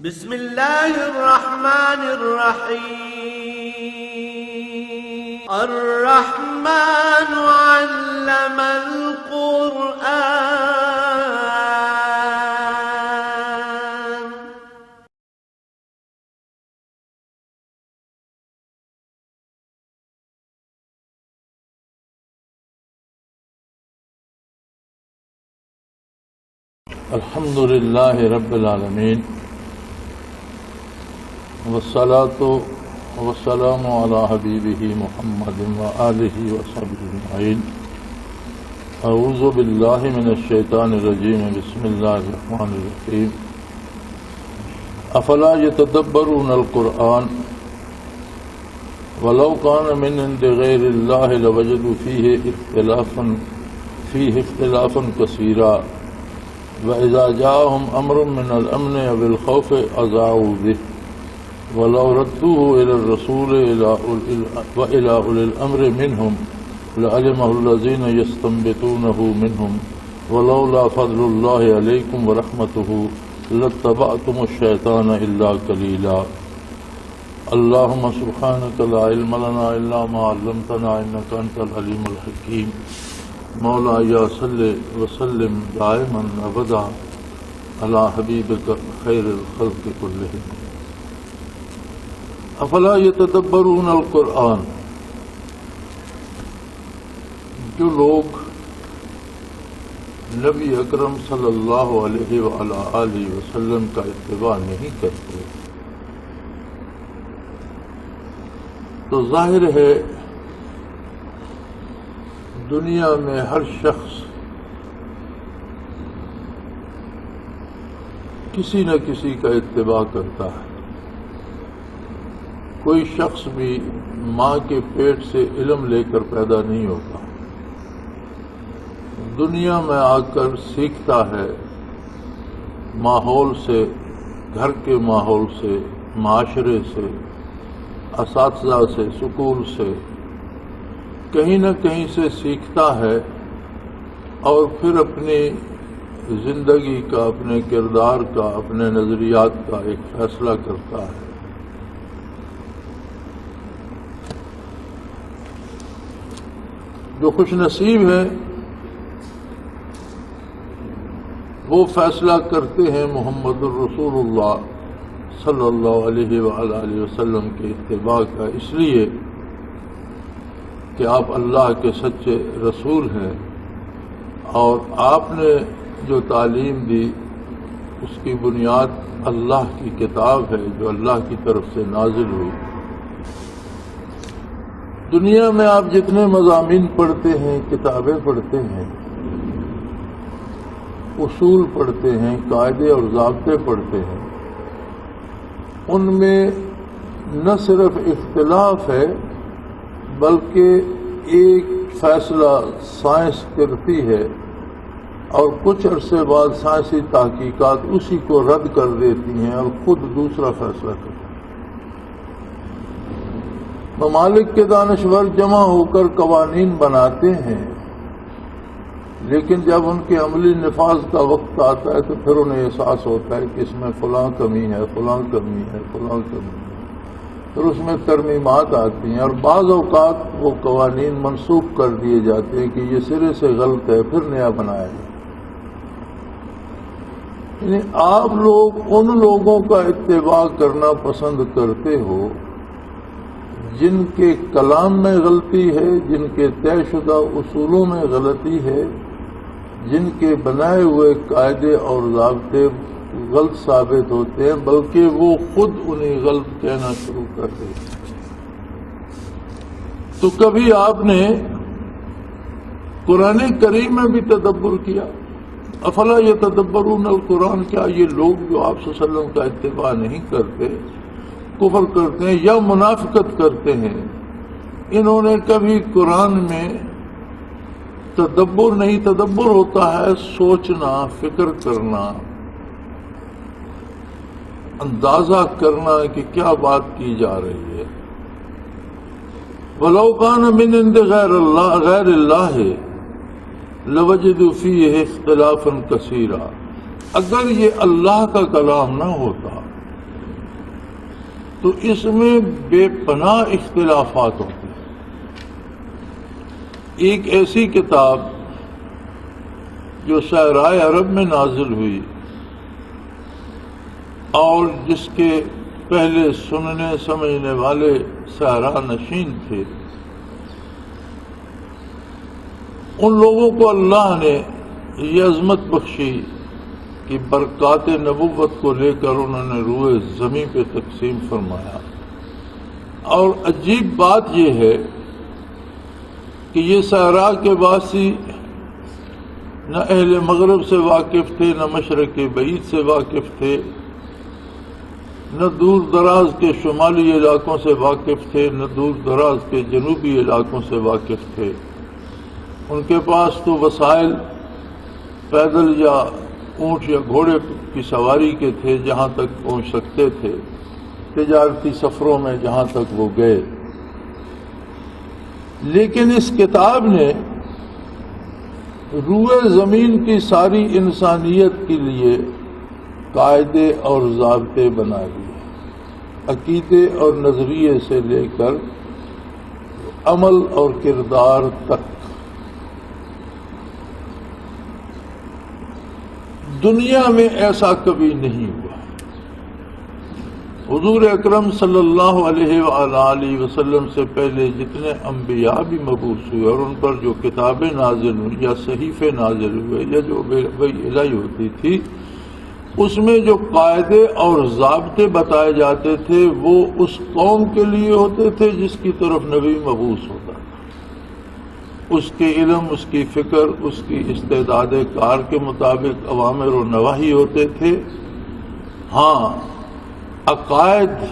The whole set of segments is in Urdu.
بسم اللہ الرحمن الرحیم الرحمن علم القرآن الحمد للہ رب العالمین والصلاة والسلام علی حبیبہ محمد وآلہ وصحبہ اجمعین۔ اعوذ باللہ من الشیطان الرجیم، بسم اللہ الرحمن الرحیم۔ افلا یتدبرون القرآن ولو کان من عند غیر اللہ لوجدوا فیہ اختلافا کثیرا وَإِذَا جَاءَهُمْ أَمْرٌ مِّنَ الْأَمْنِ أَوِ الْخَوْفِ أَذَاعُوا بِهِ وَلَوْ رَدُّوهُ إِلَى الرَّسُولِ وَإِلَى أُولِي الْأَمْرِ مِنْهُمْ لَعَلِمَهُ الَّذِينَ يَسْتَنبِطُونَهُ مِنْهُمْ وَلَوْلَا فَضْلُ اللَّهِ عَلَيْكُمْ وَرَحْمَتُهُ لَاتَّبَعْتُمُ الشَّيْطَانَ إِلَّا قَلِيلًا۔ اللهم سبحانك لا علم لنا إلا ما علمتنا إنك أنت العليم الحكيم۔ مولایا صلی وسلم دائما ابدا علی حبیبک خیر الخلق کلہم۔ افلا یتدبرون القرآن، جو لوگ نبی اکرم صلی اللہ علیہ وآلہ وسلم کا اتباع نہیں کرتے تو ظاہر ہے دنیا میں ہر شخص کسی نہ کسی کا اتباع کرتا ہے۔ کوئی شخص بھی ماں کے پیٹ سے علم لے کر پیدا نہیں ہوتا، دنیا میں آ کر سیکھتا ہے، ماحول سے، گھر کے ماحول سے، معاشرے سے، اساتذہ سے، سکول سے، کہیں نہ کہیں سے سیکھتا ہے اور پھر اپنی زندگی کا، اپنے کردار کا، اپنے نظریات کا ایک فیصلہ کرتا ہے۔ جو خوش نصیب ہے وہ فیصلہ کرتے ہیں محمد الرسول اللہ صلی اللہ علیہ وآلہ وسلم کے اتباع کا، اس لیے کہ آپ اللہ کے سچے رسول ہیں اور آپ نے جو تعلیم دی اس کی بنیاد اللہ کی کتاب ہے جو اللہ کی طرف سے نازل ہوئی۔ دنیا میں آپ جتنے مضامین پڑھتے ہیں، کتابیں پڑھتے ہیں، اصول پڑھتے ہیں، قاعدے اور ضابطے پڑھتے ہیں، ان میں نہ صرف اختلاف ہے بلکہ ایک فیصلہ سائنس کرتی ہے اور کچھ عرصے بعد سائنسی تحقیقات اسی کو رد کر دیتی ہیں اور خود دوسرا فیصلہ کرتی ہیں۔ ممالک کے دانشور جمع ہو کر قوانین بناتے ہیں، لیکن جب ان کے عملی نفاذ کا وقت آتا ہے تو پھر انہیں احساس ہوتا ہے کہ اس میں فلاں کمی ہے، فلاں کمی ہے، فلاں کمی ہے، پھر اس میں ترمیمات آتی ہیں اور بعض اوقات وہ قوانین منسوخ کر دیے جاتے ہیں کہ یہ سرے سے غلط ہے، پھر نیا بنایا جائے۔ یعنی آپ لوگ ان لوگوں کا اتباع کرنا پسند کرتے ہو جن کے کلام میں غلطی ہے، جن کے طے شدہ اصولوں میں غلطی ہے، جن کے بنائے ہوئے قاعدے اور ضابطے غلط ثابت ہوتے ہیں، بلکہ وہ خود انہیں غلط کہنا شروع کر دیتے ہیں۔ تو کبھی آپ نے قرآن کریم میں بھی تدبر کیا؟ افلا یتدبرون القرآن، کیا یہ لوگ جو آپ صلی اللہ علیہ وسلم کا اتباع نہیں کرتے، کفر کرتے ہیں یا منافقت کرتے ہیں، انہوں نے کبھی قرآن میں تدبر نہیں، تدبر ہوتا ہے سوچنا، فکر کرنا، اندازہ کرنا کہ کیا بات کی جا رہی ہے۔ وَلَوْ كَانَ مِنْ عِنْدِ غَيْرِ اللَّهِ لَوَجِدُوا فِيهِ اخْتِلَافًا كَثِيرًا، اگر یہ اللہ کا کلام نہ ہوتا تو اس میں بے پناہ اختلافات ہوتے ہیں۔ ایک ایسی کتاب جو شاعرائے عرب میں نازل ہوئی اور جس کے پہلے سننے سمجھنے والے شاعراء نشین تھے، ان لوگوں کو اللہ نے یہ عظمت بخشی کہ برکات نبوت کو لے کر انہوں نے روئے زمین پہ تقسیم فرمایا۔ اور عجیب بات یہ ہے کہ یہ شاعراء کے باسی نہ اہل مغرب سے واقف تھے، نہ مشرق بعید سے واقف تھے، نہ دور دراز کے شمالی علاقوں سے واقف تھے، نہ دور دراز کے جنوبی علاقوں سے واقف تھے۔ ان کے پاس تو وسائل پیدل یا اونٹ یا گھوڑے کی سواری کے تھے جہاں تک پہنچ سکتے تھے، تجارتی سفروں میں جہاں تک وہ گئے۔ لیکن اس کتاب نے روئے زمین کی ساری انسانیت کے لیے قاعدے اور ضابطے بنا دیے، عقیدے اور نظریے سے لے کر عمل اور کردار تک۔ دنیا میں ایسا کبھی نہیں ہوا۔ حضور اکرم صلی اللہ علیہ وآلہ وسلم سے پہلے جتنے انبیاء بھی مبعوث ہوئے اور ان پر جو کتابیں نازل ہوئی یا صحیفے نازل ہوئے یا جو وحی الہی ہوتی تھی، اس میں جو قاعدے اور ضابطے بتائے جاتے تھے وہ اس قوم کے لیے ہوتے تھے جس کی طرف نبی مبعوث ہوتا تھا۔ اس کے علم، اس کی فکر، اس کی استعداد کار کے مطابق اوامر و نواہی ہوتے تھے۔ ہاں، عقائد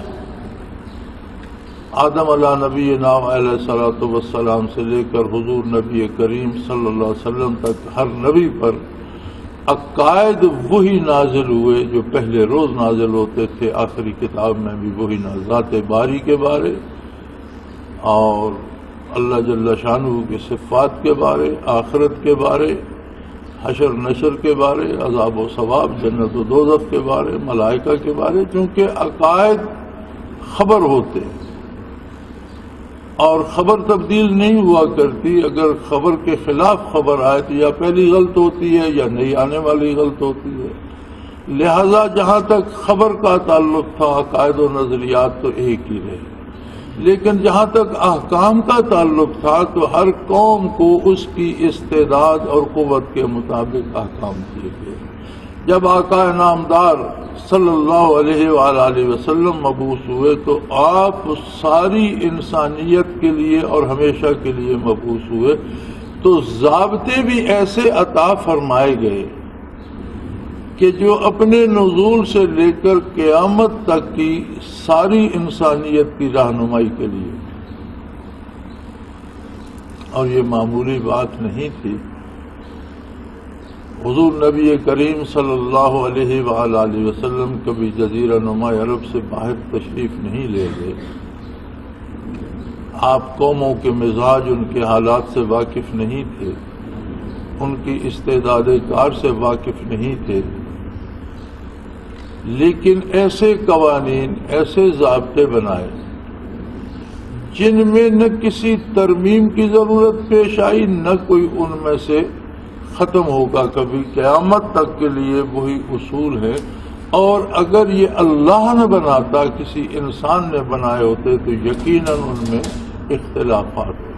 آدم علیہ نبینا علیہ الصلوۃ والسلام سے لے کر حضور نبی کریم صلی اللہ علیہ وسلم تک ہر نبی پر عقائد وہی نازل ہوئے جو پہلے روز نازل ہوتے تھے۔ آخری کتاب میں بھی وہی ذات باری کے بارے اور اللہ جل شانہ کی صفات کے بارے، آخرت کے بارے، حشر نشر کے بارے، عذاب و ثواب، جنت و دوزخ کے بارے، ملائکہ کے بارے، چونکہ عقائد خبر ہوتے اور خبر تبدیل نہیں ہوا کرتی۔ اگر خبر کے خلاف خبر آئے تو یا پہلی غلط ہوتی ہے یا نئی آنے والی غلط ہوتی ہے۔ لہذا جہاں تک خبر کا تعلق تھا عقائد و نظریات تو ایک ہی رہے، لیکن جہاں تک احکام کا تعلق تھا تو ہر قوم کو اس کی استعداد اور قوت کے مطابق احکام دیے گئے۔ جب آقا نامدار صلی اللہ علیہ وآلہ وسلم مبعوث ہوئے تو آپ ساری انسانیت کے لیے اور ہمیشہ کے لیے مبعوث ہوئے، تو ضابطے بھی ایسے عطا فرمائے گئے کہ جو اپنے نزول سے لے کر قیامت تک کی ساری انسانیت کی رہنمائی کے لیے، اور یہ معمولی بات نہیں تھی۔ حضور نبی کریم صلی اللہ علیہ وآلہ وسلم کبھی جزیرہ نما عرب سے باہر تشریف نہیں لے گئے۔ آپ قوموں کے مزاج، ان کے حالات سے واقف نہیں تھے، ان کی استعداد کار سے واقف نہیں تھے، لیکن ایسے قوانین، ایسے ضابطے بنائے جن میں نہ کسی ترمیم کی ضرورت پیش آئی، نہ کوئی ان میں سے ختم ہوگا کبھی، قیامت تک کے لیے وہی اصول ہے۔ اور اگر یہ اللہ نہ بناتا، کسی انسان نے بنائے ہوتے تو یقیناً ان میں اختلافات ہوتے۔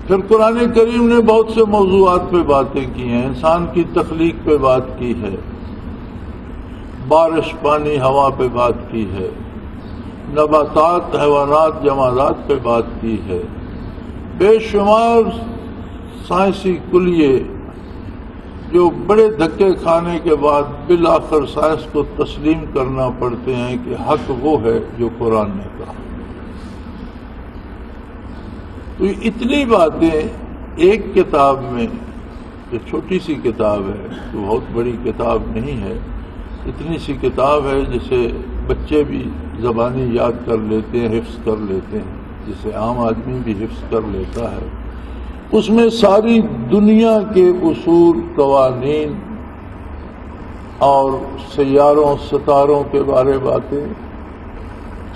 پھر قرآن کریم نے بہت سے موضوعات پہ باتیں کی ہیں، انسان کی تخلیق پہ بات کی ہے، بارش، پانی، ہوا پہ بات کی ہے، نباتات، حیوانات، جمادات پہ بات کی ہے، بے شمار سائنسی کلیے جو بڑے دھکے کھانے کے بعد بالآخر سائنس کو تسلیم کرنا پڑتے ہیں کہ حق وہ ہے جو قرآن نے کہا۔ تو یہ اتنی باتیں ایک کتاب میں، یہ چھوٹی سی کتاب ہے، تو بہت بڑی کتاب نہیں ہے، اتنی سی کتاب ہے جسے بچے بھی زبانی یاد کر لیتے ہیں، حفظ کر لیتے ہیں، جسے عام آدمی بھی حفظ کر لیتا ہے۔ اس میں ساری دنیا کے اصول، قوانین اور سیاروں، ستاروں کے بارے باتیں،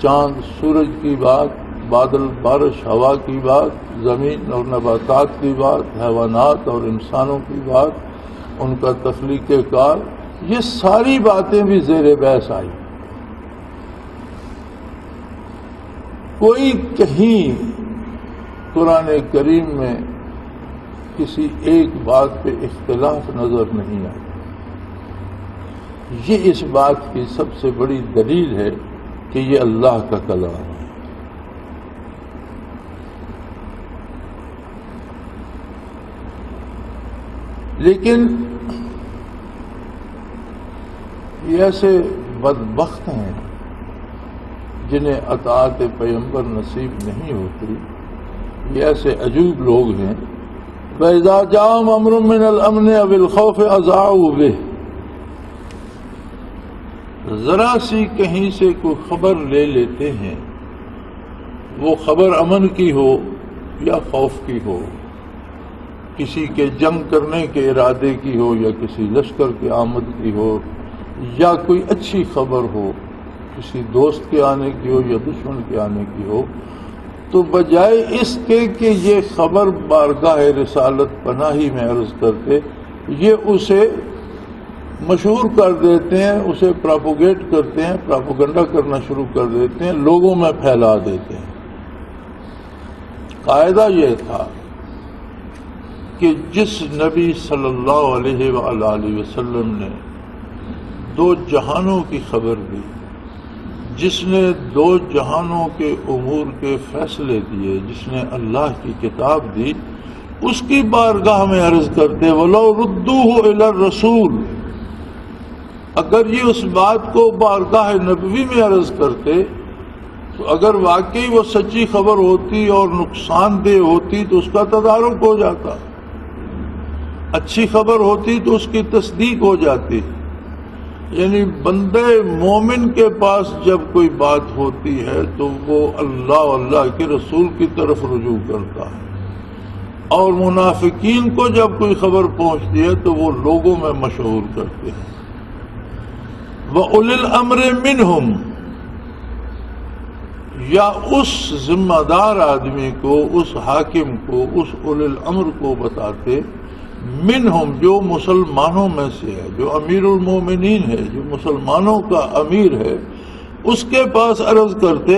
چاند سورج کی بات، بادل بارش ہوا کی بات، زمین اور نباتات کی بات، حیوانات اور انسانوں کی بات، ان کا تخلیق کار، یہ ساری باتیں بھی زیر بحث آئی۔ کوئی کہیں قرآن کریم میں کسی ایک بات پہ اختلاف نظر نہیں آتا۔ یہ اس بات کی سب سے بڑی دلیل ہے کہ یہ اللہ کا کلام ہے۔ لیکن یہ ایسے بدبخت ہیں جنہیں اطاعت پیغمبر نصیب نہیں ہوتی، یہ ایسے عجوب لوگ ہیں وَإِذَا جَاءَهُمْ أَمْرٌ مِّنَ الْأَمْنِ أَوِ الْخَوْفِ أَذَاعُوا بِهِ، ذرا سی کہیں سے کوئی خبر لے لیتے ہیں، وہ خبر امن کی ہو یا خوف کی ہو، کسی کے جنگ کرنے کے ارادے کی ہو یا کسی لشکر کی آمد کی ہو، یا کوئی اچھی خبر ہو کسی دوست کے آنے کی ہو یا دشمن کے آنے کی ہو، تو بجائے اس کے کہ یہ خبر بارگاہ رسالت پناہی میں عرض کرتے، یہ اسے مشہور کر دیتے ہیں، اسے پراپوگیٹ کرتے ہیں، پراپوگنڈا کرنا شروع کر دیتے ہیں، لوگوں میں پھیلا دیتے ہیں۔ قاعدہ یہ تھا کہ جس نبی صلی اللہ علیہ وآلہ وسلم نے دو جہانوں کی خبر دی، جس نے دو جہانوں کے امور کے فیصلے دیے، جس نے اللہ کی کتاب دی، اس کی بارگاہ میں عرض کرتے وَلَوْ رُدُّوهُ إِلَى الرَّسُولِ، اگر یہ اس بات کو بارگاہ نبوی میں عرض کرتے تو اگر واقعی وہ سچی خبر ہوتی اور نقصان دہ ہوتی تو اس کا تدارک ہو جاتا، اچھی خبر ہوتی تو اس کی تصدیق ہو جاتی۔ یعنی بندے مومن کے پاس جب کوئی بات ہوتی ہے تو وہ اللہ اور اللہ کے رسول کی طرف رجوع کرتا ہے، اور منافقین کو جب کوئی خبر پہنچتی ہے تو وہ لوگوں میں مشہور کرتے ہیں۔ وَأُولِي الْأَمْرِ مِنْهُمْ، یا اس ذمہ دار آدمی کو، اس حاکم کو، اس اولی الامر کو بتاتے، منہم جو مسلمانوں میں سے ہے، جو امیر المومنین ہے، جو مسلمانوں کا امیر ہے، اس کے پاس عرض کرتے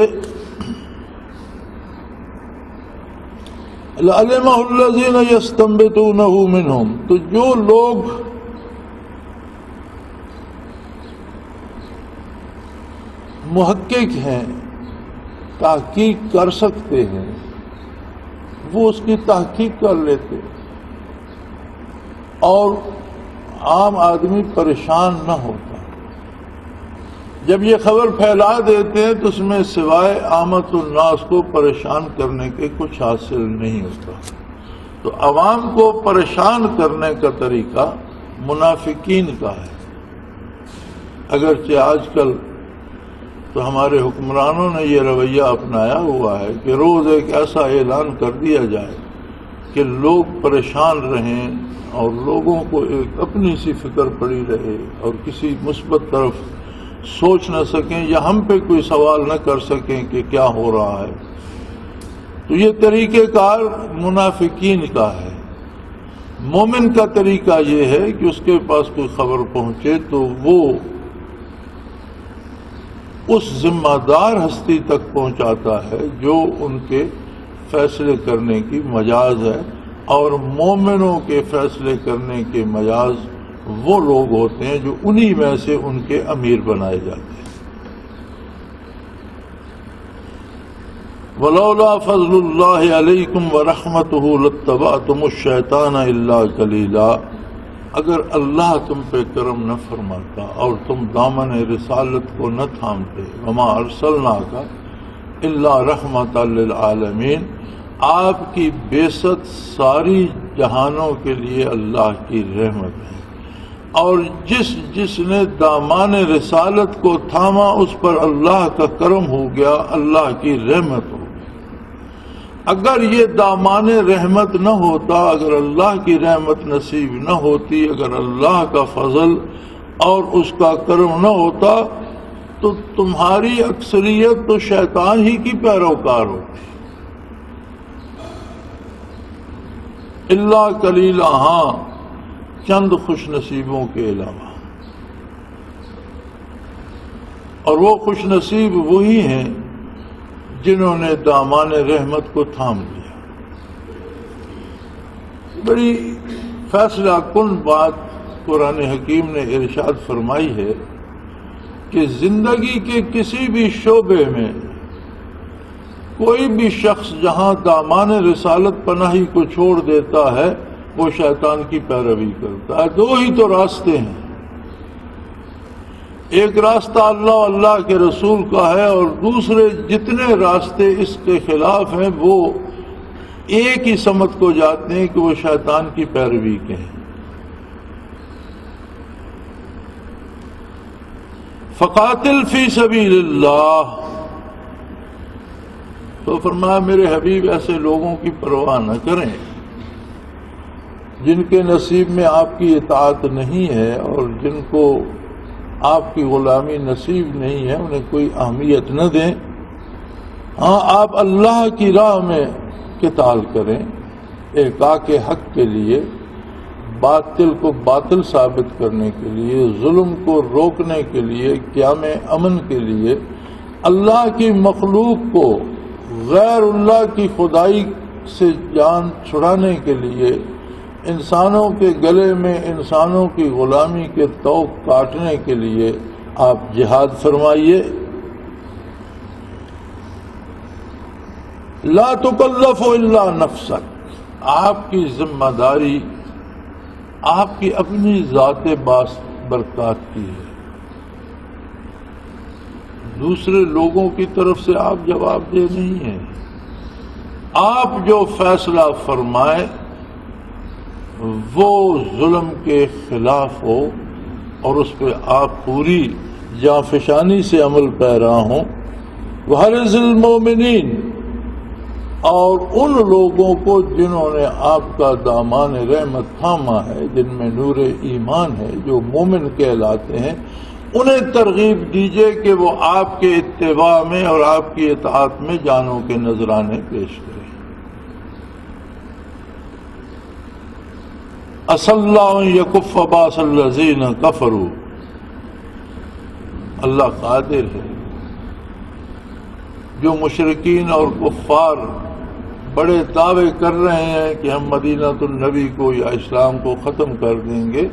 لَعَلِمَهُ الَّذِينَ يَسْتَنبِطُونَهُ مِنْهُمْ، تو جو لوگ محقق ہیں، تحقیق کر سکتے ہیں، وہ اس کی تحقیق کر لیتے اور عام آدمی پریشان نہ ہوتا۔ جب یہ خبر پھیلا دیتے ہیں تو اس میں سوائے عامت الناس کو پریشان کرنے کے کچھ حاصل نہیں ہوتا۔ تو عوام کو پریشان کرنے کا طریقہ منافقین کا ہے۔ اگرچہ آج کل تو ہمارے حکمرانوں نے یہ رویہ اپنایا ہوا ہے کہ روز ایک ایسا اعلان کر دیا جائے کہ لوگ پریشان رہیں اور لوگوں کو ایک اپنی سی فکر پڑی رہے اور کسی مثبت طرف سوچ نہ سکیں یا ہم پہ کوئی سوال نہ کر سکیں کہ کیا ہو رہا ہے۔ تو یہ طریقہ کار منافقین کا ہے۔ مومن کا طریقہ یہ ہے کہ اس کے پاس کوئی خبر پہنچے تو وہ اس ذمہ دار ہستی تک پہنچاتا ہے جو ان کے فیصلے کرنے کی مجاز ہے، اور مومنوں کے فیصلے کرنے کے مجاز وہ لوگ ہوتے ہیں جو انہی میں سے ان کے امیر بنائے جاتے ہیں۔ وَلَوْلَا فَضْلُ اللَّهِ عَلَيْكُمْ وَرَحْمَتُهُ لَاتَّبَعْتُمُ الشَّيْطَانَ إِلَّا قَلِيلًا، اگر اللہ تم پہ کرم نہ فرماتا اور تم دامن رسالت کو نہ تھامتے، وَمَا أَرْسَلْنَاكَ إِلَّا رَحْمَةً لِلْعَالَمِينَ، آپ کی بعثت ساری جہانوں کے لیے اللہ کی رحمت ہے، اور جس نے دامان رسالت کو تھاما اس پر اللہ کا کرم ہو گیا، اللہ کی رحمت ہو گئی۔ اگر یہ دامان رحمت نہ ہوتا، اگر اللہ کی رحمت نصیب نہ ہوتی، اگر اللہ کا فضل اور اس کا کرم نہ ہوتا تو تمہاری اکثریت تو شیطان ہی کی پیروکار ہوتی، اللہ قلیلا، ہاں چند خوش نصیبوں کے علاوہ، اور وہ خوش نصیب وہی ہیں جنہوں نے دامان رحمت کو تھام لیا۔ بڑی فیصلہ کن بات قرآن حکیم نے ارشاد فرمائی ہے کہ زندگی کے کسی بھی شعبے میں کوئی بھی شخص جہاں دامان رسالت پناہی کو چھوڑ دیتا ہے وہ شیطان کی پیروی کرتا ہے۔ دو ہی تو راستے ہیں، ایک راستہ اللہ اللہ کے رسول کا ہے، اور دوسرے جتنے راستے اس کے خلاف ہیں وہ ایک ہی سمت کو جاتے ہیں کہ وہ شیطان کی پیروی کے ہیں۔ فقاتل فی سبیل اللہ، تو فرمایا میرے حبیب ایسے لوگوں کی پرواہ نہ کریں جن کے نصیب میں آپ کی اطاعت نہیں ہے اور جن کو آپ کی غلامی نصیب نہیں ہے، انہیں کوئی اہمیت نہ دیں۔ ہاں آپ اللہ کی راہ میں قتال کریں، احقاق حق کے لیے، باطل کو باطل ثابت کرنے کے لیے، ظلم کو روکنے کے لیے، قیام امن کے لیے، اللہ کی مخلوق کو غیر اللہ کی خدائی سے جان چھڑانے کے لیے، انسانوں کے گلے میں انسانوں کی غلامی کے طوق کاٹنے کے لیے آپ جہاد فرمائیے۔ لا تکلف الا نفسک، آپ کی ذمہ داری آپ کی اپنی ذات برکات کی ہے، دوسرے لوگوں کی طرف سے آپ جواب دہ نہیں ہیں۔ آپ جو فیصلہ فرمائیں وہ ظلم کے خلاف ہو اور اس پہ آپ پوری جانفشانی سے عمل پیرا ہوں۔ وَحَرِّزِ الْمُؤْمِنِينَ، اور ان لوگوں کو جنہوں نے آپ کا دامان رحمت تھاما ہے، جن میں نور ایمان ہے، جو مومن کہلاتے ہیں، انہیں ترغیب دیجئے کہ وہ آپ کے اتباع میں اور آپ کی اطاعت میں جانوں کے نذرانے پیش کریں۔ عَسَى اللَّهُ أَن يَكُفَّ بَأْسَ الَّذِينَ كَفَرُوا، اللہ قادر ہے جو مشرکین اور کفار بڑے دعوے کر رہے ہیں کہ ہم مدینہ النبی کو یا اسلام کو ختم کر دیں گے،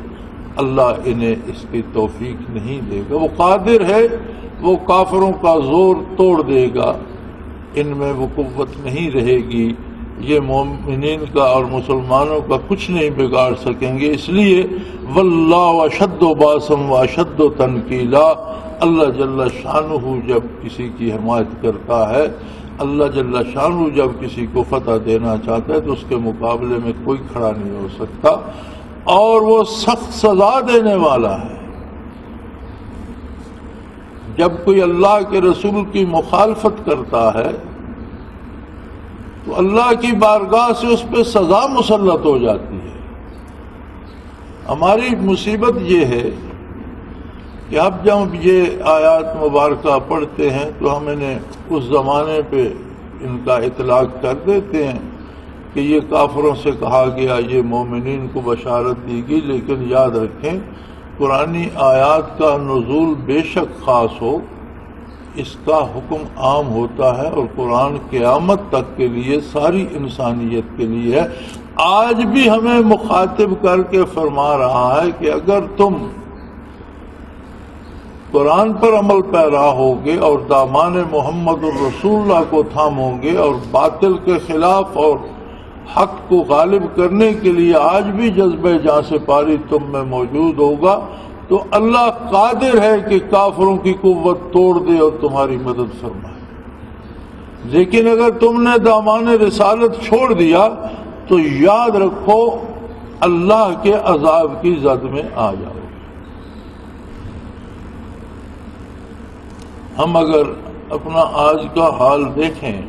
اللہ انہیں اس کی توفیق نہیں دے گا۔ وہ قادر ہے، وہ کافروں کا زور توڑ دے گا، ان میں وہ قوت نہیں رہے گی، یہ مومنین کا اور مسلمانوں کا کچھ نہیں بگاڑ سکیں گے۔ اس لیے واللہ اشد باسا واشد تنکیلا، اللہ جل شانہ جب کسی کی حمایت کرتا ہے، اللہ جل شانہ جب کسی کو فتح دینا چاہتا ہے تو اس کے مقابلے میں کوئی کھڑا نہیں ہو سکتا، اور وہ سخت سزا دینے والا ہے۔ جب کوئی اللہ کے رسول کی مخالفت کرتا ہے تو اللہ کی بارگاہ سے اس پہ سزا مسلط ہو جاتی ہے۔ ہماری مصیبت یہ ہے کہ اب جب یہ آیات مبارکہ پڑھتے ہیں تو ہم انہیں اس زمانے پہ ان کا اطلاق کر دیتے ہیں کہ یہ کافروں سے کہا گیا، یہ مومنین کو بشارت دی گئی، لیکن یاد رکھیں قرآنی آیات کا نزول بے شک خاص ہو، اس کا حکم عام ہوتا ہے، اور قرآن قیامت تک کے لیے ساری انسانیت کے لیے ہے۔ آج بھی ہمیں مخاطب کر کے فرما رہا ہے کہ اگر تم قرآن پر عمل پیرا ہوگے اور دامان محمد الرسول اللہ کو تھامو گے اور باطل کے خلاف اور حق کو غالب کرنے کے لیے آج بھی جذبہ جاں سے پاری تم میں موجود ہوگا تو اللہ قادر ہے کہ کافروں کی قوت توڑ دے اور تمہاری مدد فرمائے۔ لیکن اگر تم نے دامان رسالت چھوڑ دیا تو یاد رکھو اللہ کے عذاب کی زد میں آ جاؤ۔ ہم اگر اپنا آج کا حال دیکھیں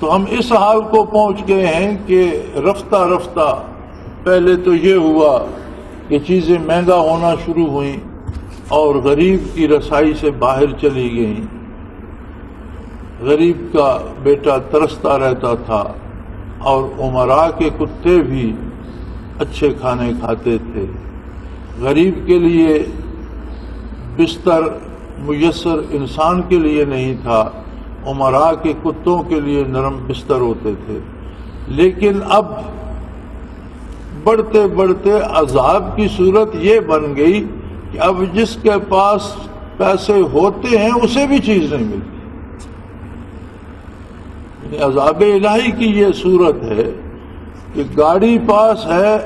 تو ہم اس حال کو پہنچ گئے ہیں کہ رفتہ رفتہ پہلے تو یہ ہوا کہ چیزیں مہنگا ہونا شروع ہوئیں اور غریب کی رسائی سے باہر چلی گئیں. غریب کا بیٹا ترستا رہتا تھا اور امراء کے کتے بھی اچھے کھانے کھاتے تھے. غریب کے لیے بستر میسر انسان کے لیے نہیں تھا، امراء کے کتوں کے لیے نرم بستر ہوتے تھے. لیکن اب بڑھتے بڑھتے عذاب کی صورت یہ بن گئی کہ اب جس کے پاس پیسے ہوتے ہیں اسے بھی چیز نہیں ملتی. عذاب الہی کی یہ صورت ہے کہ گاڑی پاس ہے،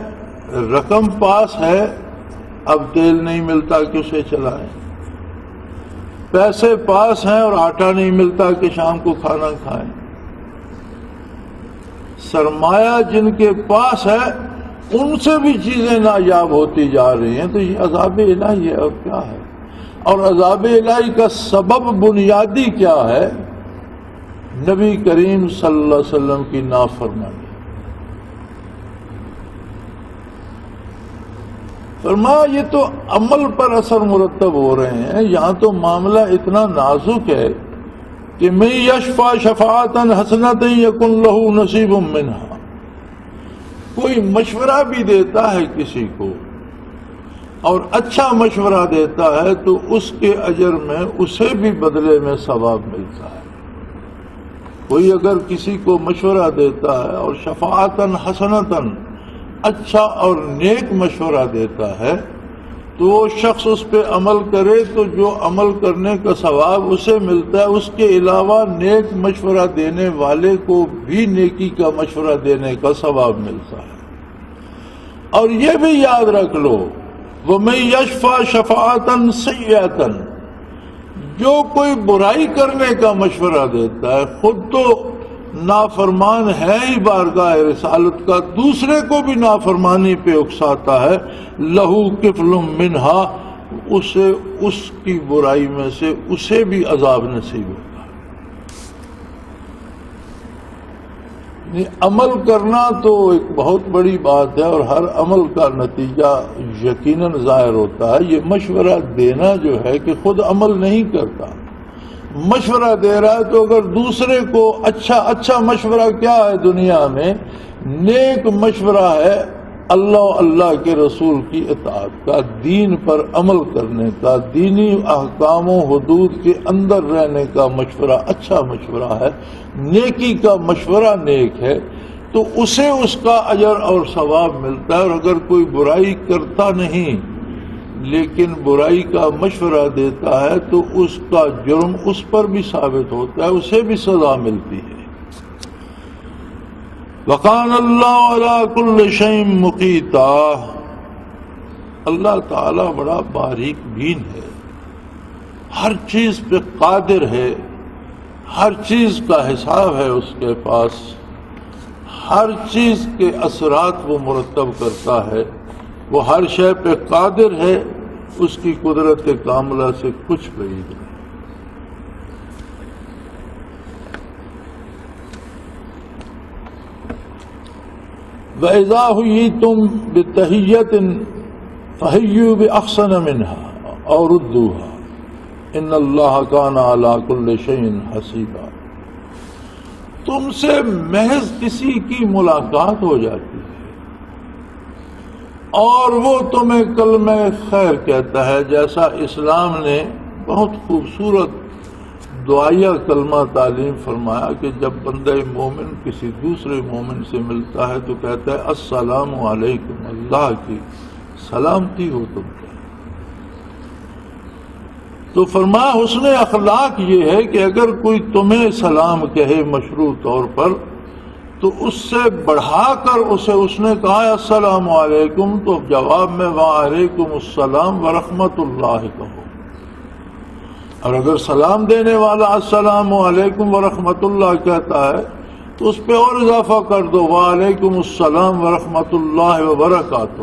رقم پاس ہے، اب تیل نہیں ملتا کہ اسے چلائیں. پیسے پاس ہیں اور آٹا نہیں ملتا کہ شام کو کھانا کھائیں. سرمایہ جن کے پاس ہے ان سے بھی چیزیں نایاب ہوتی جا رہی ہیں. تو یہ عذاب الہی ہے اور کیا ہے. اور عذاب الہی کا سبب بنیادی کیا ہے؟ نبی کریم صلی اللہ علیہ وسلم کی نافرمانی. فرمایا یہ تو عمل پر اثر مرتب ہو رہے ہیں. یہاں تو معاملہ اتنا نازک ہے کہ میں یشفع شفاعتا حسنۃ یکن لہ نصیب منہا. کوئی مشورہ بھی دیتا ہے کسی کو اور اچھا مشورہ دیتا ہے تو اس کے اجر میں اسے بھی بدلے میں ثواب ملتا ہے. کوئی اگر کسی کو مشورہ دیتا ہے اور شفاعتاً حسنتاً اچھا اور نیک مشورہ دیتا ہے تو وہ شخص اس پہ عمل کرے تو جو عمل کرنے کا ثواب اسے ملتا ہے، اس کے علاوہ نیک مشورہ دینے والے کو بھی نیکی کا مشورہ دینے کا ثواب ملتا ہے. اور یہ بھی یاد رکھ لو وَمَن يَشْفَعْ شَفَاعَةً سَيِّئَةً، جو کوئی برائی کرنے کا مشورہ دیتا ہے خود تو نافرمان ہے ہی بارگاہ رسالت کا، دوسرے کو بھی نافرمانی پہ اکساتا ہے، لہو کفل منہا، اسے اس کی برائی میں سے اسے بھی عذاب نصیب ہوگا. عمل کرنا تو ایک بہت بڑی بات ہے اور ہر عمل کا نتیجہ یقیناً ظاہر ہوتا ہے. یہ مشورہ دینا جو ہے کہ خود عمل نہیں کرتا، مشورہ دے رہا ہے تو اگر دوسرے کو اچھا مشورہ کیا ہے دنیا میں؟ نیک مشورہ ہے اللہ کے رسول کی اطاعت کا، دین پر عمل کرنے کا، دینی احکام و حدود کے اندر رہنے کا مشورہ اچھا مشورہ ہے. نیکی کا مشورہ نیک ہے تو اسے اس کا اجر اور ثواب ملتا ہے. اور اگر کوئی برائی کرتا نہیں لیکن برائی کا مشورہ دیتا ہے تو اس کا جرم اس پر بھی ثابت ہوتا ہے، اسے بھی سزا ملتی ہے. وَقَانَ اللَّهُ عَلَىٰ كُلِّ شَيْءٍ مُقِيتًا، اللہ تعالیٰ بڑا باریک بین ہے، ہر چیز پہ قادر ہے، ہر چیز کا حساب ہے اس کے پاس، ہر چیز کے اثرات وہ مرتب کرتا ہے. وہ ہر شے پہ قادر ہے، اس کی قدرت کاملہ سے کچھ بعید نہیں. وَإِذَا حُيِّيتُم بِتَحِيَّةٍ فَحَيُّوا بِأَحْسَنَ مِنْهَا أَوْ رُدُّوهَا إِنَّ اللَّهَ كَانَ عَلَىٰ كُلِّ شَيْءٍ حَسِيبًا. تم سے محض کسی کی ملاقات ہو جاتی ہے اور وہ تمہیں کلمہ خیر کہتا ہے، جیسا اسلام نے بہت خوبصورت دعائیہ کلمہ تعلیم فرمایا کہ جب بندہ مومن کسی دوسرے مومن سے ملتا ہے تو کہتا ہے السلام علیکم، اللہ کی سلامتی ہو تم پر. تو فرمایا حسن اخلاق یہ ہے کہ اگر کوئی تمہیں سلام کہے مشروع طور پر تو اس سے بڑھا کر اس نے کہا السلام علیکم تو جواب میں وعلیکم السلام ورحمۃ اللہ کہو. اور اگر سلام دینے والا السلام علیکم ورحمۃ اللہ کہتا ہے تو اس پہ اور اضافہ کر دو وعلیکم السلام ورحمۃ اللہ وبرکاتہ.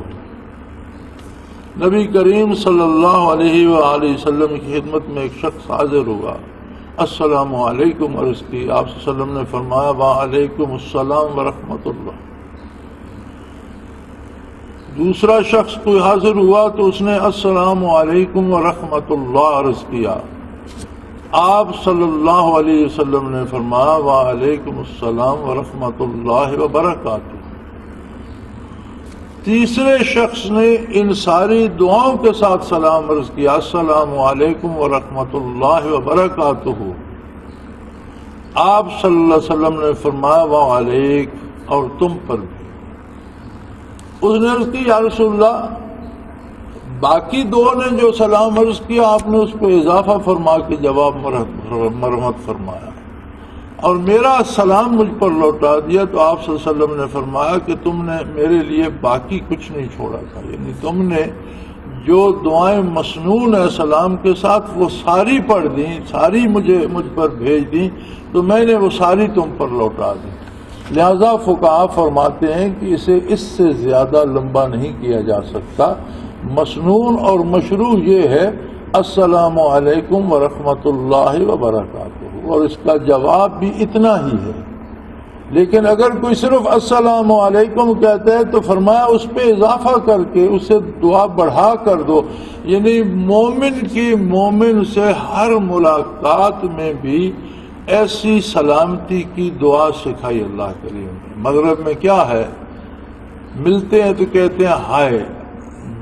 نبی کریم صلی اللہ علیہ وآلہ وسلم کی خدمت میں ایک شخص حاضر ہوا، السلام علیکم عرض کی. آپ صلی اللہ علیہ وسلم نے فرمایا وعلیکم السلام ورحمۃ اللہ. دوسرا شخص کوئی حاضر ہوا تو اس نے السلام علیکم ورحمۃ اللہ عرض کیا، آپ صلی اللہ علیہ وسلم نے فرمایا وعلیکم السلام ورحمۃ اللہ وبرکاتہ۔ تیسرے شخص نے ان ساری دعاؤں کے ساتھ سلام عرض کیا، السلام علیکم ورحمۃ اللہ وبرکاتہ، آپ صلی اللہ علیہ وسلم نے فرمایا وعلیک، اور تم پر بھی۔ اس نے عرض کی یا رسول اللہ، باقی دو نے جو سلام عرض کیا آپ نے اس پہ اضافہ فرما کے جواب مرحمت فرمایا، اور میرا سلام مجھ پر لوٹا دیا، تو آپ صلی اللہ علیہ وسلم نے فرمایا کہ تم نے میرے لیے باقی کچھ نہیں چھوڑا تھا، یعنی تم نے جو دعائیں مسنون ہے سلام کے ساتھ وہ ساری پڑھ دیں، ساری مجھ پر بھیج دیں، تو میں نے وہ ساری تم پر لوٹا دی۔ لہذا فقہا فرماتے ہیں کہ اسے اس سے زیادہ لمبا نہیں کیا جا سکتا۔ مسنون اور مشروع یہ ہے السلام علیکم ورحمۃ اللہ وبرکاتہ، اور اس کا جواب بھی اتنا ہی ہے۔ لیکن اگر کوئی صرف السلام علیکم کہتا ہے تو فرمایا اس پہ اضافہ کر کے اسے دعا بڑھا کر دو، یعنی مومن کی مومن سے ہر ملاقات میں بھی ایسی سلامتی کی دعا سکھائی اللہ کریم نے۔ مغرب میں کیا ہے، ملتے ہیں تو کہتے ہیں ہائے،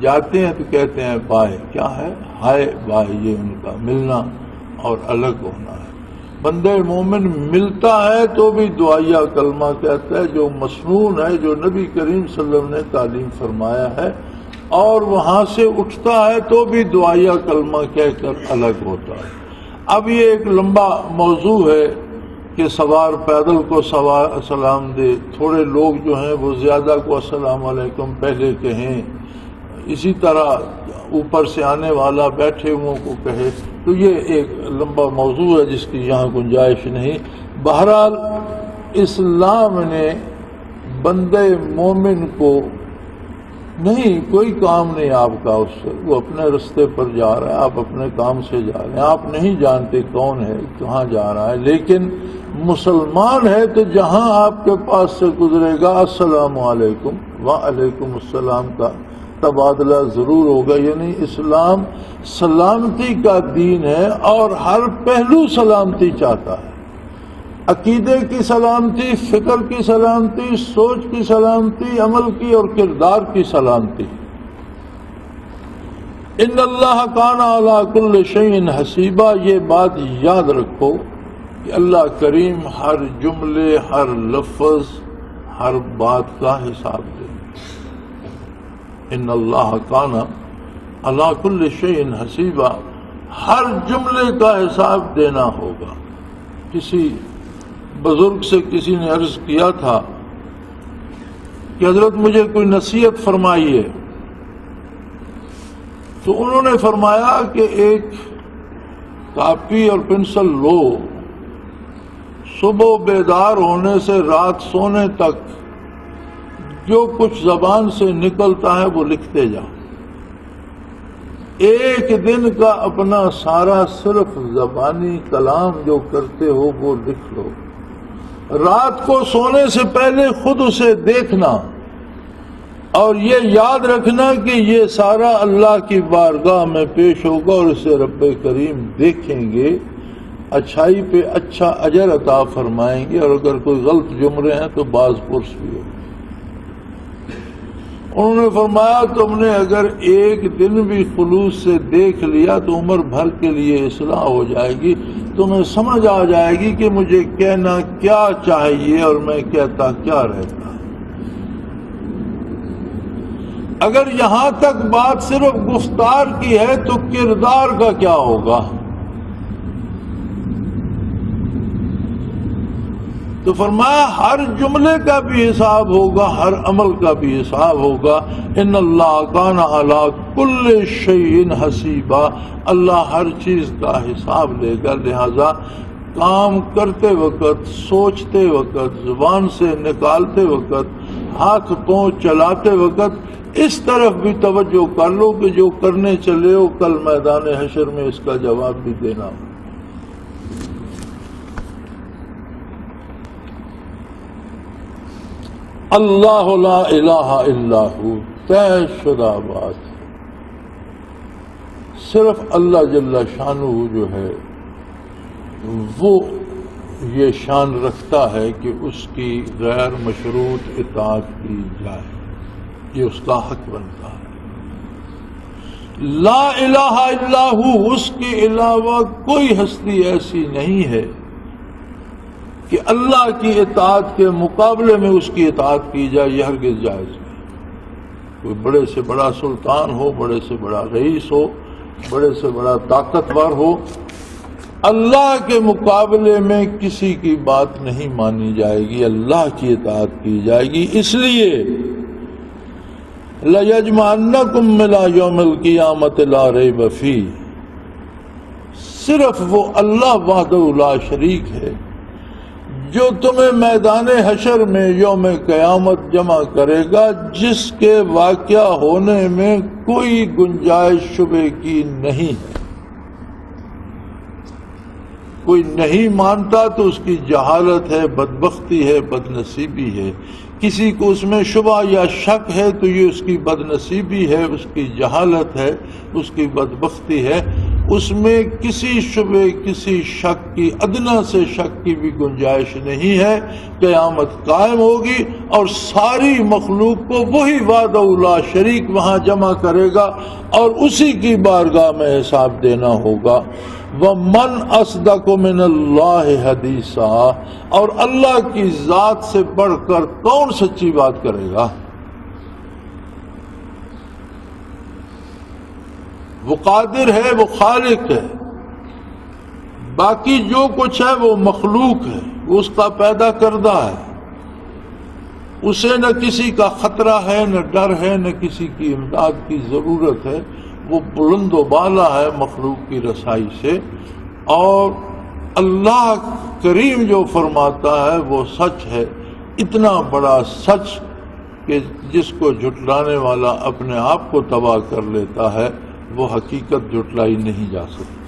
جاتے ہیں تو کہتے ہیں بائے، کیا ہے ہائے بائے، یہ ان کا ملنا اور الگ ہونا ہے۔ بندہ مومن ملتا ہے تو بھی دعائیہ کلمہ کہتا ہے جو مسنون ہے، جو نبی کریم صلی اللہ علیہ وسلم نے تعلیم فرمایا ہے، اور وہاں سے اٹھتا ہے تو بھی دعائیہ کلمہ کہہ کر الگ ہوتا ہے۔ اب یہ ایک لمبا موضوع ہے کہ سوار پیدل کو سلام دے، تھوڑے لوگ جو ہیں وہ زیادہ کو السلام علیکم پہلے کہیں، اسی طرح اوپر سے آنے والا بیٹھے ہوں کو کہے، تو یہ ایک لمبا موضوع ہے جس کی یہاں گنجائش نہیں۔ بہرحال اسلام نے بندے مومن کو نہیں، کوئی کام نہیں آپ کا اس سے، وہ اپنے رستے پر جا رہا ہے، آپ اپنے کام سے جا رہے ہیں، آپ نہیں جانتے کون ہے کہاں جا رہا ہے، لیکن مسلمان ہے تو جہاں آپ کے پاس سے گزرے گا السلام علیکم وعلیکم السلام کا تبادلہ ضرور ہوگا۔ یعنی اسلام سلامتی کا دین ہے اور ہر پہلو سلامتی چاہتا ہے، عقیدے کی سلامتی، فکر کی سلامتی، سوچ کی سلامتی، عمل کی اور کردار کی سلامتی۔ ان اللہ کان علی کل شیء حسیبا، یہ بات یاد رکھو کہ اللہ کریم ہر جملے، ہر لفظ، ہر بات کا حساب دے۔ ان اللہ کان علی کل شیء حسیبا، ہر جملے کا حساب دینا ہوگا۔ کسی بزرگ سے کسی نے عرض کیا تھا کہ حضرت مجھے کوئی نصیحت فرمائیے، تو انہوں نے فرمایا کہ ایک کاپی اور پنسل لو، صبح بیدار ہونے سے رات سونے تک جو کچھ زبان سے نکلتا ہے وہ لکھتے جاؤ۔ ایک دن کا اپنا سارا صرف زبانی کلام جو کرتے ہو وہ لکھ لو، رات کو سونے سے پہلے خود اسے دیکھنا، اور یہ یاد رکھنا کہ یہ سارا اللہ کی بارگاہ میں پیش ہوگا اور اسے رب کریم دیکھیں گے، اچھائی پہ اچھا اجر عطا فرمائیں گے، اور اگر کوئی غلط جملے ہیں تو باز پرس بھی ہوگا۔ انہوں نے فرمایا تم نے اگر ایک دن بھی خلوص سے دیکھ لیا تو عمر بھر کے لیے اصلاح ہو جائے گی، تمہیں سمجھ آ جائے گی کہ مجھے کہنا کیا چاہیے اور میں کہتا کیا رہتا۔ اگر یہاں تک بات صرف گفتار کی ہے تو کردار کا کیا ہوگا؟ تو فرمایا ہر جملے کا بھی حساب ہوگا، ہر عمل کا بھی حساب ہوگا۔ ان اللہ کان علی کل شیء حسیبا، اللہ ہر چیز کا حساب لے گا۔ لہذا کام کرتے وقت، سوچتے وقت، زبان سے نکالتے وقت، ہاتھ پاؤں چلاتے وقت اس طرف بھی توجہ کر لو کہ جو کرنے چلے ہو کل میدان حشر میں اس کا جواب بھی دینا ہو۔ اللہ لا الہ الا ہو، طے شدہ بات ہے. صرف اللہ جل شانہ جو ہے وہ یہ شان رکھتا ہے کہ اس کی غیر مشروط اطاعت کی جائے، یہ اس کا حق بنتا ہے. لا الہ الا ہو، اس کے علاوہ کوئی ہستی ایسی نہیں ہے کہ اللہ کی اطاعت کے مقابلے میں اس کی اطاعت کی جائے، یہ ہرگز جائز نہیں. کوئی بڑے سے بڑا سلطان ہو، بڑے سے بڑا رئیس ہو، بڑے سے بڑا طاقتور ہو، اللہ کے مقابلے میں کسی کی بات نہیں مانی جائے گی، اللہ کی اطاعت کی جائے گی. اس لیے لَيَجْمَعَنَّكُمْ إِلَىٰ يَوْمِ الْقِيَامَةِ لَا رَيْبَ فِيهِ، صرف وہ اللہ وحدہ لا شریک ہے جو تمہیں میدان حشر میں یوم قیامت جمع کرے گا، جس کے واقعہ ہونے میں کوئی گنجائش شبے کی نہیں ہے. کوئی نہیں مانتا تو اس کی جہالت ہے، بدبختی ہے، بدنصیبی ہے. کسی کو اس میں شبہ یا شک ہے تو یہ اس کی بدنصیبی ہے، اس کی جہالت ہے، اس کی بدبختی ہے. اس میں کسی شبے، کسی شک کی، ادنا سے شک کی بھی گنجائش نہیں ہے. قیامت قائم ہوگی اور ساری مخلوق کو وہی وحدہ لا شریک وہاں جمع کرے گا اور اسی کی بارگاہ میں حساب دینا ہوگا. وَمَنْ أَصْدَقُ مِنَ اللَّهِ حَدِيثًا، اور اللہ کی ذات سے بڑھ کر کون سچی بات کرے گا؟ وہ قادر ہے، وہ خالق ہے. باقی جو کچھ ہے وہ مخلوق ہے، وہ اس کا پیدا کردہ ہے. اسے نہ کسی کا خطرہ ہے، نہ ڈر ہے، نہ کسی کی امداد کی ضرورت ہے. وہ بلند و بالا ہے مخلوق کی رسائی سے. اور اللہ کریم جو فرماتا ہے وہ سچ ہے، اتنا بڑا سچ کہ جس کو جھٹلانے والا اپنے آپ کو تباہ کر لیتا ہے، وہ حقیقت جھٹلائی نہیں جا سکتی.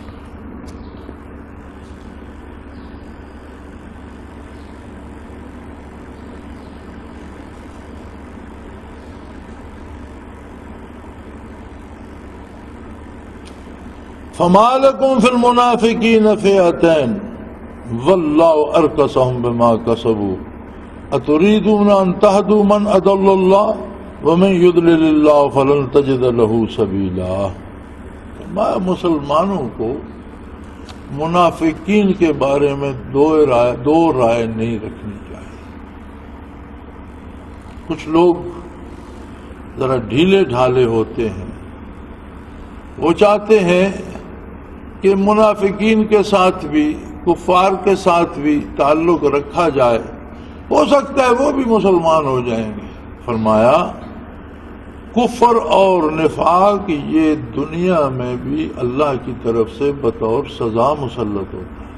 فَمَا لَكُمْ فِي الْمُنَافِقِينَ فِئَتَيْنِ وَاللَّهُ أَرْكَسَهُمْ بِمَا كَسَبُوا أَتُرِيدُونَ أَن تَهْدُوا مَنْ أَضَلَّ اللَّهُ وَمَن يُضْلِلِ اللَّهُ فَلَن تَجِدَ لَهُ سَبِيلًا. مسلمانوں کو منافقین کے بارے میں دو رائے نہیں رکھنی چاہیے. کچھ لوگ ذرا ڈھیلے ڈھالے ہوتے ہیں، وہ چاہتے ہیں کہ منافقین کے ساتھ بھی، کفار کے ساتھ بھی تعلق رکھا جائے، ہو سکتا ہے وہ بھی مسلمان ہو جائیں گے. فرمایا کفر اور نفاق یہ دنیا میں بھی اللہ کی طرف سے بطور سزا مسلط ہوتا ہے.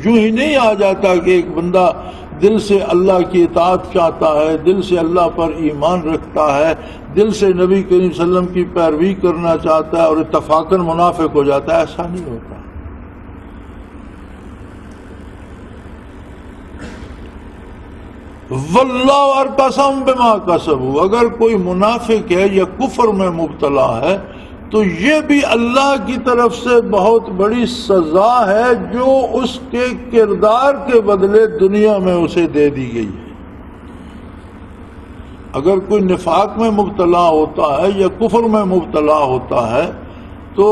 یوں ہی نہیں آ جاتا کہ ایک بندہ دل سے اللہ کی اطاعت چاہتا ہے، دل سے اللہ پر ایمان رکھتا ہے، دل سے نبی کریم صلی اللہ علیہ وسلم کی پیروی کرنا چاہتا ہے اور اتفاقاً منافق ہو جاتا ہے. ایسا نہیں ہوتا. واللہ ارکسہم بما کسبوا، اگر کوئی منافق ہے یا کفر میں مبتلا ہے تو یہ بھی اللہ کی طرف سے بہت بڑی سزا ہے جو اس کے کردار کے بدلے دنیا میں اسے دے دی گئی ہے. اگر کوئی نفاق میں مبتلا ہوتا ہے یا کفر میں مبتلا ہوتا ہے تو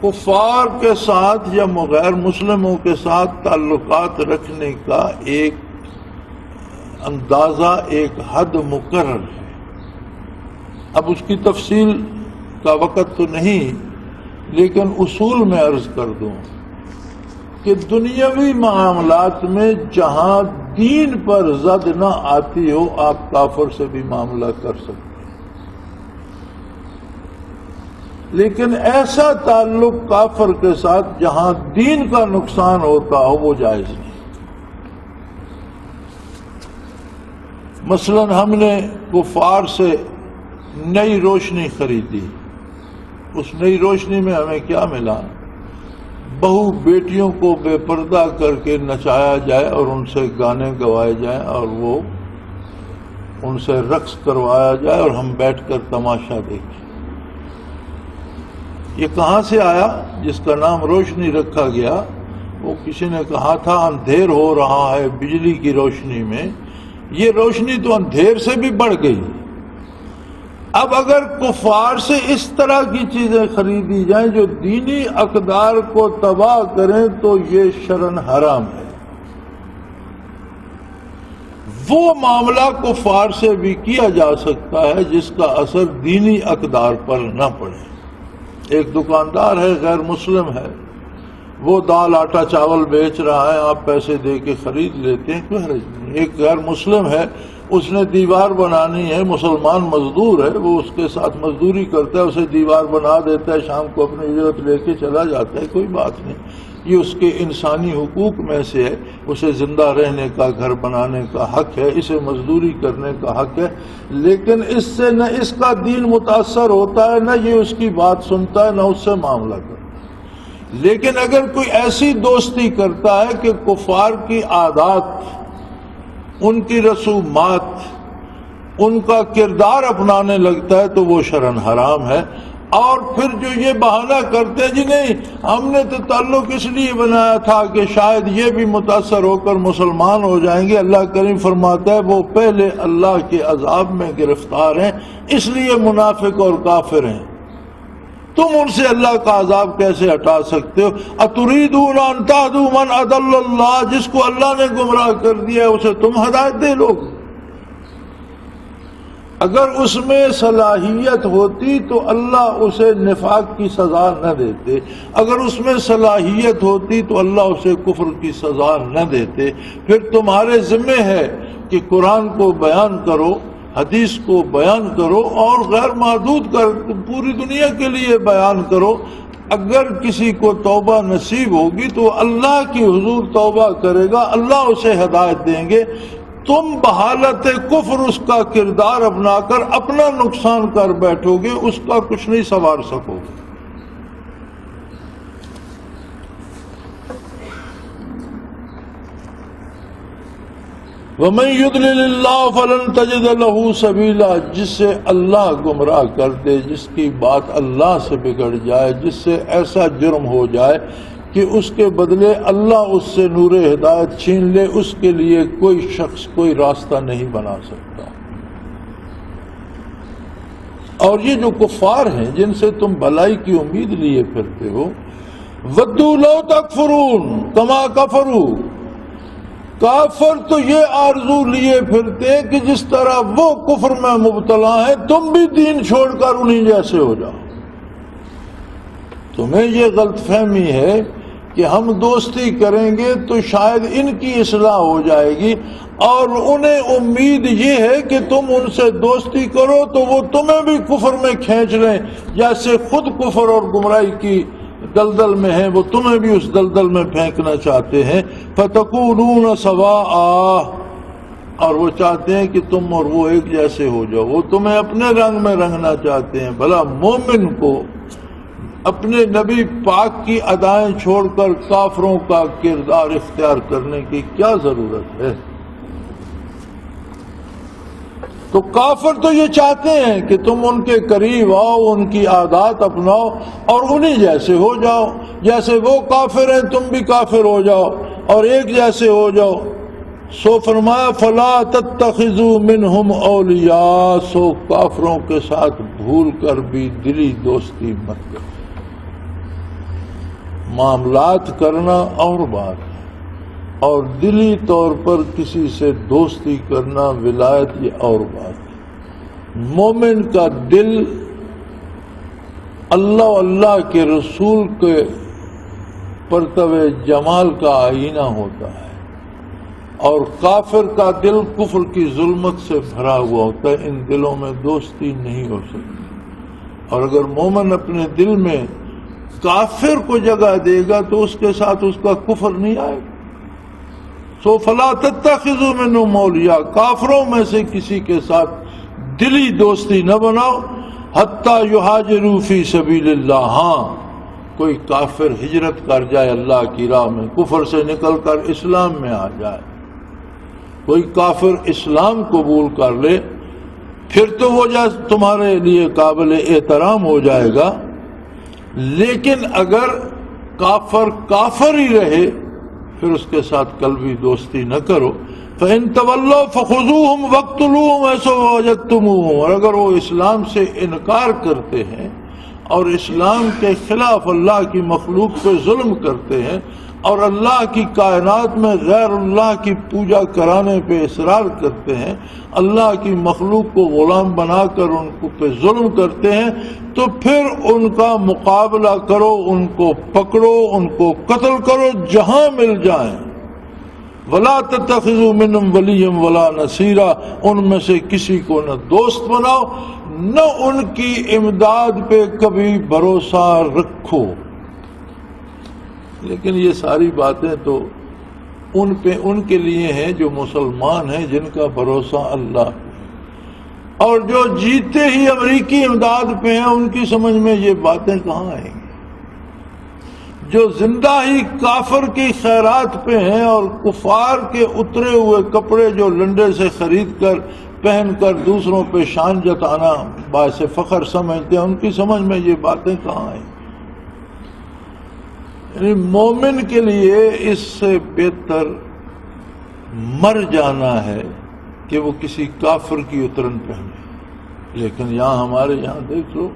کفار کے ساتھ یا غیر مسلموں کے ساتھ تعلقات رکھنے کا ایک اندازہ، ایک حد مقرر ہے. اب اس کی تفصیل کا وقت تو نہیں، لیکن اصول میں عرض کر دوں کہ دنیاوی معاملات میں جہاں دین پر زد نہ آتی ہو آپ کافر سے بھی معاملہ کر سکتے ہیں، لیکن ایسا تعلق کافر کے ساتھ جہاں دین کا نقصان ہوتا ہو وہ جائز نہیں. مثلا ہم نے کفار سے نئی روشنی خریدی، اس نئی روشنی میں ہمیں کیا ملا؟ بہو بیٹیوں کو بے پردہ کر کے نچایا جائے اور ان سے گانے گوائے جائیں اور وہ ان سے رقص کروایا جائے اور ہم بیٹھ کر تماشا دیکھیں۔ یہ کہاں سے آیا؟ جس کا نام روشنی رکھا گیا، وہ کسی نے کہا تھا اندھیر ہو رہا ہے بجلی کی روشنی میں، یہ روشنی تو اندھیر سے بھی بڑھ گئی۔ اب اگر کفار سے اس طرح کی چیزیں خریدی جائیں جو دینی اقدار کو تباہ کریں تو یہ شرعاً حرام ہے۔ وہ معاملہ کفار سے بھی کیا جا سکتا ہے جس کا اثر دینی اقدار پر نہ پڑے۔ ایک دکاندار ہے، غیر مسلم ہے، وہ دال آٹا چاول بیچ رہا ہے، آپ پیسے دے کے خرید لیتے ہیں، کوئی حرج نہیں۔ ایک غیر مسلم ہے، اس نے دیوار بنانی ہے، مسلمان مزدور ہے، وہ اس کے ساتھ مزدوری کرتا ہے، اسے دیوار بنا دیتا ہے، شام کو اپنی اجرت لے کے چلا جاتا ہے، کوئی بات نہیں، یہ اس کے انسانی حقوق میں سے ہے، اسے زندہ رہنے کا، گھر بنانے کا حق ہے، اسے مزدوری کرنے کا حق ہے، لیکن اس سے نہ اس کا دین متاثر ہوتا ہے، نہ یہ اس کی بات سنتا ہے، نہ اس سے معاملہ کرتا ہے۔ لیکن اگر کوئی ایسی دوستی کرتا ہے کہ کفار کی عادات، ان کی رسومات، ان کا کردار اپنانے لگتا ہے تو وہ شرعاً حرام ہے۔ اور پھر جو یہ بہانہ کرتے ہیں جی نہیں ہم نے تو تعلق اس لیے بنایا تھا کہ شاید یہ بھی متاثر ہو کر مسلمان ہو جائیں گے، اللہ کریم فرماتا ہے وہ پہلے اللہ کے عذاب میں گرفتار ہیں، اس لیے منافق اور کافر ہیں۔ تم ان سے اللہ کا عذاب کیسے ہٹا سکتے ہو؟ اتریدون ان تہدوا من اضل اللہ، جس کو اللہ نے گمراہ کر دیا ہے اسے تم ہدایت دے لو۔ اگر اس میں صلاحیت ہوتی تو اللہ اسے نفاق کی سزا نہ دیتے، اگر اس میں صلاحیت ہوتی تو اللہ اسے کفر کی سزا نہ دیتے۔ پھر تمہارے ذمہ ہے کہ قرآن کو بیان کرو، حدیث کو بیان کرو اور غیر محدود کر پوری دنیا کے لیے بیان کرو۔ اگر کسی کو توبہ نصیب ہوگی تو اللہ کی حضور توبہ کرے گا، اللہ اسے ہدایت دیں گے۔ تم بحالت کفر اس کا کردار اپنا کر اپنا نقصان کر بیٹھو گے، اس کا کچھ نہیں سنوار سکو گے۔ وَمَن يُضْلِلِ اللَّهُ فَلَن تَجِدَ لَهُ سَبِيلًا، جس سے اللہ گمراہ کر دے، جس کی بات اللہ سے بگڑ جائے، جس سے ایسا جرم ہو جائے کہ اس کے بدلے اللہ اس سے نور ہدایت چھین لے، اس کے لیے کوئی شخص کوئی راستہ نہیں بنا سکتا۔ اور یہ جو کفار ہیں جن سے تم بھلائی کی امید لیے پھرتے ہو، وَدُّوا لَوْ تَكْفُرُونَ كَمَا كَفَرُوا، کافر تو یہ آرزو لیے پھرتے کہ جس طرح وہ کفر میں مبتلا ہیں تم بھی دین چھوڑ کر انہی جیسے ہو جاؤ۔ تمہیں یہ غلط فہمی ہے کہ ہم دوستی کریں گے تو شاید ان کی اصلاح ہو جائے گی، اور انہیں امید یہ ہے کہ تم ان سے دوستی کرو تو وہ تمہیں بھی کفر میں کھینچ لیں، جیسے خود کفر اور گمراہی کی دلدل میں ہیں وہ تمہیں بھی اس دلدل میں پھینکنا چاہتے ہیں۔ فَتَكُونُونَ سَوَاءً، اور وہ چاہتے ہیں کہ تم اور وہ ایک جیسے ہو جاؤ، وہ تمہیں اپنے رنگ میں رنگنا چاہتے ہیں۔ بھلا مومن کو اپنے نبی پاک کی ادائیں چھوڑ کر کافروں کا کردار اختیار کرنے کی کیا ضرورت ہے؟ تو کافر تو یہ چاہتے ہیں کہ تم ان کے قریب آؤ، ان کی عادات اپناؤ اور انہی جیسے ہو جاؤ، جیسے وہ کافر ہیں تم بھی کافر ہو جاؤ اور ایک جیسے ہو جاؤ۔ سو فرمایا فَلَا تَتَّخِذُوا مِنْهُمْ أَوْلِيَاءَ، سو کافروں کے ساتھ بھول کر بھی دلی دوستی مت کرو۔ معاملات کرنا اور بات ہے، اور دلی طور پر کسی سے دوستی کرنا، ولایت، یہ اور بات ہے۔ مومن کا دل اللہ اللہ کے رسول کے پرتوے جمال کا آئینہ ہوتا ہے، اور کافر کا دل کفر کی ظلمت سے بھرا ہوا ہوتا ہے، ان دلوں میں دوستی نہیں ہو سکتی۔ اور اگر مومن اپنے دل میں کافر کو جگہ دے گا تو اس کے ساتھ اس کا کفر نہیں آئے گا۔ سو فَلَا تَتَّخِذُوا مِنْهُمْ أَوْلِيَاءَ، کافروں میں سے کسی کے ساتھ دلی دوستی نہ بناؤ، حَتَّى يُهَاجِرُوا فِي سَبِيلِ اللَّهِ، ہاں کوئی کافر ہجرت کر جائے اللہ کی راہ میں، کفر سے نکل کر اسلام میں آ جائے، کوئی کافر اسلام قبول کر لے پھر تو وہ تمہارے لیے قابل احترام ہو جائے گا، لیکن اگر کافر ہی رہے پھر اس کے ساتھ قلبی دوستی نہ کرو۔ فَإِن تَوَلَّوْا فَخُذُوهُمْ وَاقْتُلُوهُمْ حَيْثُ وَجَدتُّمُوهُمْ، اور اگر وہ اسلام سے انکار کرتے ہیں اور اسلام کے خلاف اللہ کی مخلوق پہ ظلم کرتے ہیں اور اللہ کی کائنات میں غیر اللہ کی پوجا کرانے پہ اصرار کرتے ہیں، اللہ کی مخلوق کو غلام بنا کر ان کو پہ ظلم کرتے ہیں، تو پھر ان کا مقابلہ کرو، ان کو پکڑو، ان کو قتل کرو جہاں مل جائیں۔ وَلَا تَتَّخِذُوا مِنْهُمْ وَلِيًّا وَلَا نَصِيرًا، ان میں سے کسی کو نہ دوست بناؤ نہ ان کی امداد پہ کبھی بھروسہ رکھو۔ لیکن یہ ساری باتیں تو ان کے لیے ہیں جو مسلمان ہیں، جن کا بھروسہ اللہ پہ، اور جو جیتے ہی امریکی امداد پہ ہیں ان کی سمجھ میں یہ باتیں کہاں آئیں گی؟ جو زندہ ہی کافر کی خیرات پہ ہیں اور کفار کے اترے ہوئے کپڑے جو لنڈے سے خرید کر پہن کر دوسروں پہ شان جتانا باعث فخر سمجھتے ہیں، ان کی سمجھ میں یہ باتیں کہاں آئیں؟ یعنی مومن کے لیے اس سے بہتر مر جانا ہے کہ وہ کسی کافر کی اترن پہنے۔ لیکن ہمارے یہاں دیکھ لو،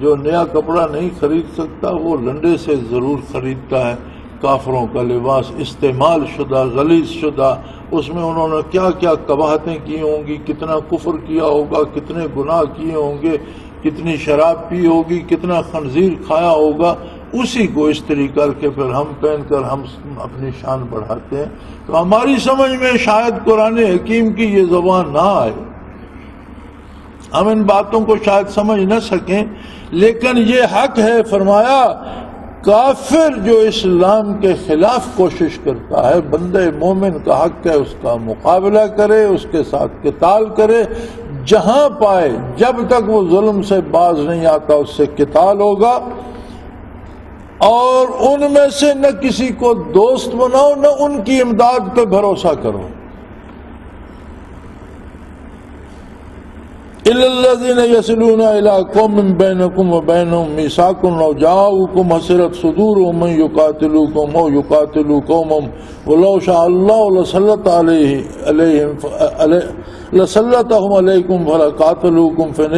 جو نیا کپڑا نہیں خرید سکتا وہ لنڈے سے ضرور خریدتا ہے، کافروں کا لباس استعمال شدہ، غلیظ شدہ، اس میں انہوں نے کیا کیا قباحتیں کی ہوں گی، کتنا کفر کیا ہوگا، کتنے گناہ کیے ہوں گے، کتنی شراب پی ہوگی، کتنا خنزیر کھایا ہوگا، اسی کو استری کر کے پھر ہم پہن کر ہم اپنی شان بڑھاتے ہیں۔ تو ہماری سمجھ میں شاید قرآن حکیم کی یہ زبان نہ آئے، ہم ان باتوں کو شاید سمجھ نہ سکیں، لیکن یہ حق ہے۔ فرمایا کافر جو اسلام کے خلاف کوشش کرتا ہے، بندہ مومن کا حق ہے اس کا مقابلہ کرے، اس کے ساتھ قتال کرے جہاں پائے، جب تک وہ ظلم سے باز نہیں آتا اس سے قتال ہوگا، اور ان میں سے نہ کسی کو دوست بناؤ نہ ان کی امداد پہ بھروسہ کرو۔ إِلَّا الَّذِينَ يَصِلُونَ إِلَىٰ قَوْمٍ بَيْنَكُمْ وَبَيْنَهُمْ مِيثَاقٌ أَوْ جَاءُوكُمْ حَسِرَتْ صُدُورُهُمْ أَن يُقَاتِلُوكُمْ أَوْ يُقَاتِلُوا قَوْمَهُمْ وَلَوْ شَاءَ اللَّهُ لَسَلَّطَهُمْ عَلَيْكُمْ فَلَقَاتَلُوكُمْ فَإِنِ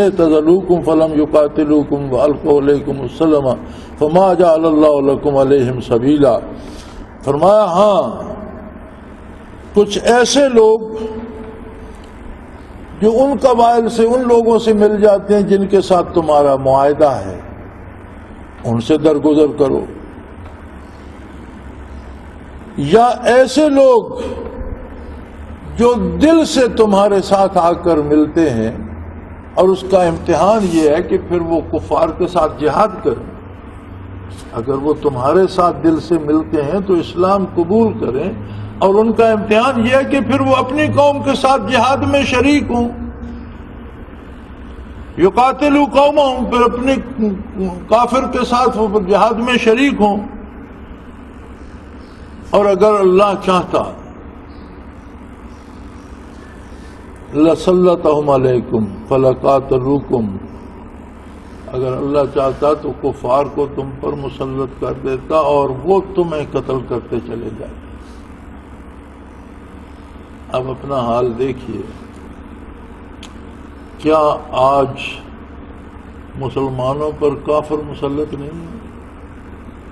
اعْتَزَلُوكُمْ فَلَمْ يُقَاتِلُوكُمْ وَأَلْقَوْا إِلَيْكُمُ السَّلَامَ فَمَا جَعَلَ اللَّهُ لَكُمْ عَلَيْهِمْ سَبِيلًا۔ فرمایا ہاں کچھ ایسے لوگ جو ان قبائل سے، ان لوگوں سے مل جاتے ہیں جن کے ساتھ تمہارا معاہدہ ہے، ان سے درگزر کرو، یا ایسے لوگ جو دل سے تمہارے ساتھ آ کر ملتے ہیں اور اس کا امتحان یہ ہے کہ پھر وہ کفار کے ساتھ جہاد کریں۔ اگر وہ تمہارے ساتھ دل سے ملتے ہیں تو اسلام قبول کریں، اور ان کا امتحان یہ ہے کہ پھر وہ اپنی قوم کے ساتھ جہاد میں شریک ہوں۔ یقاتلوا قومہم، پھر اپنی کافر کے ساتھ وہ جہاد میں شریک ہوں۔ اور اگر اللہ چاہتا لَسَلَّطَهُمْ عَلَيْكُمْ فَلَقَاتَلُوكُمْ، اگر اللہ چاہتا تو کفار کو تم پر مسلط کر دیتا اور وہ تمہیں قتل کرتے چلے جاتے۔ اب اپنا حال دیکھیے، کیا آج مسلمانوں پر کافر مسلط نہیں ہے؟